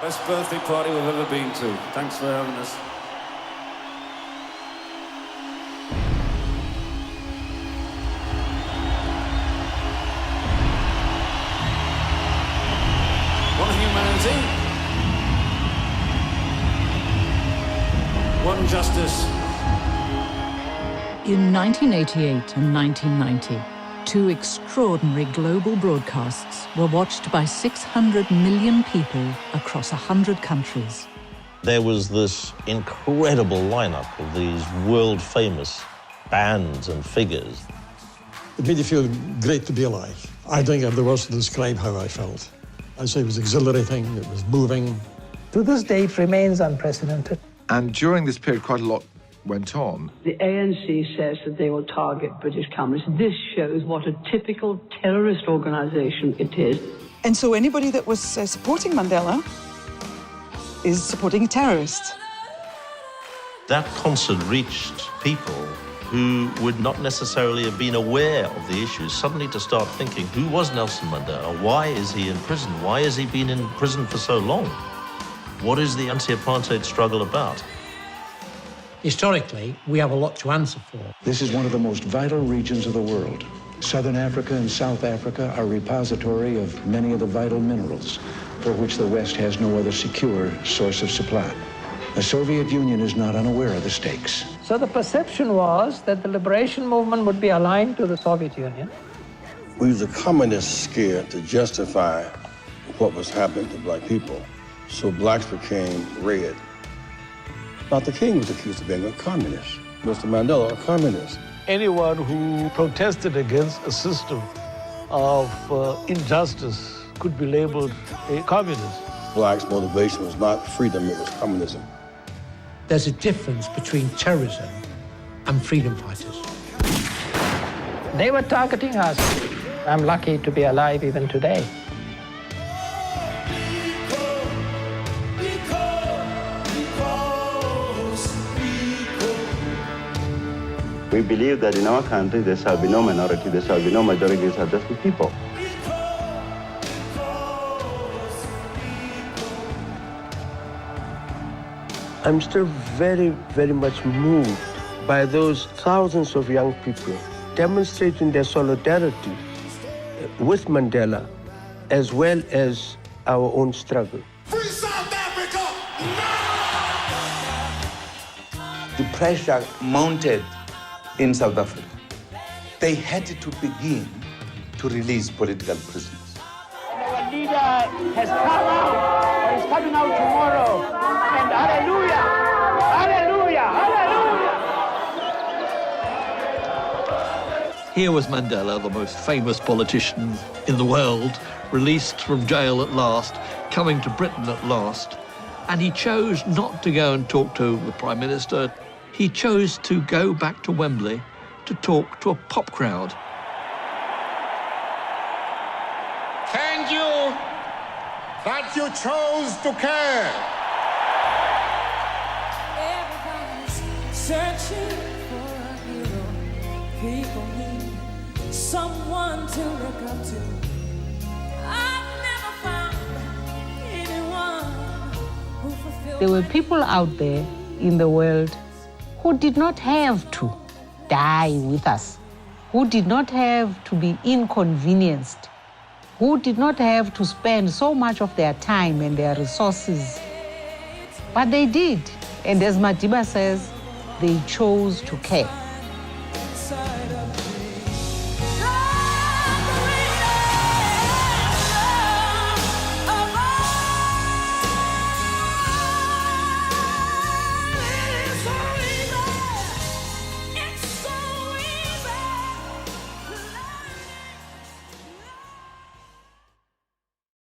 Best birthday party we've ever been to. Thanks for having us. One humanity. One justice. In 1988 and 1990, two extraordinary global broadcasts were watched by 600 million people across 100 countries. There was this incredible lineup of these world-famous bands and figures. It made you feel great to be alive. I don't have the words to describe how I felt. I'd say it was exhilarating, it was moving. To this day, it remains unprecedented. And during this period, quite a lot went on. The ANC says that they will target British communists. This shows what a typical terrorist organisation it is. And so anybody that was supporting Mandela is supporting a terrorist. That concert reached people who would not necessarily have been aware of the issues, suddenly to start thinking, who was Nelson Mandela? Why is he in prison? Why has he been in prison for so long? What is the anti-apartheid struggle about? Historically, we have a lot to answer for. This is one of the most vital regions of the world. Southern Africa and South Africa are a repository of many of the vital minerals for which the West has no other secure source of supply. The Soviet Union is not unaware of the stakes. So the perception was that the liberation movement would be aligned to the Soviet Union. We used the communist scare to justify what was happening to black people. So blacks became red. Dr. King was accused of being a communist. Mr. Mandela, a communist. Anyone who protested against a system of injustice could be labeled a communist. Blacks' motivation was not freedom, it was communism. There's a difference between terrorism and freedom fighters. They were targeting us. I'm lucky to be alive even today. We believe that in our country there shall be no minority, there shall be no majority, there shall just be people. I'm still very, very much moved by those thousands of young people demonstrating their solidarity with Mandela as well as our own struggle. Free South Africa! The pressure mounted in South Africa. They had to begin to release political prisoners. Our leader has come out, or is coming out tomorrow, and hallelujah, hallelujah, hallelujah. Here was Mandela, the most famous politician in the world, released from jail at last, coming to Britain at last, and he chose not to go and talk to the Prime Minister. He chose to go back to Wembley to talk to a pop crowd. Thank you that you chose to care. Everybody's searching for a hero. People need someone to look up to. I've never found anyone who fulfilled. There were people out there in the world who did not have to die with us, who did not have to be inconvenienced, who did not have to spend so much of their time and their resources. But they did. And as Madiba says, they chose to care.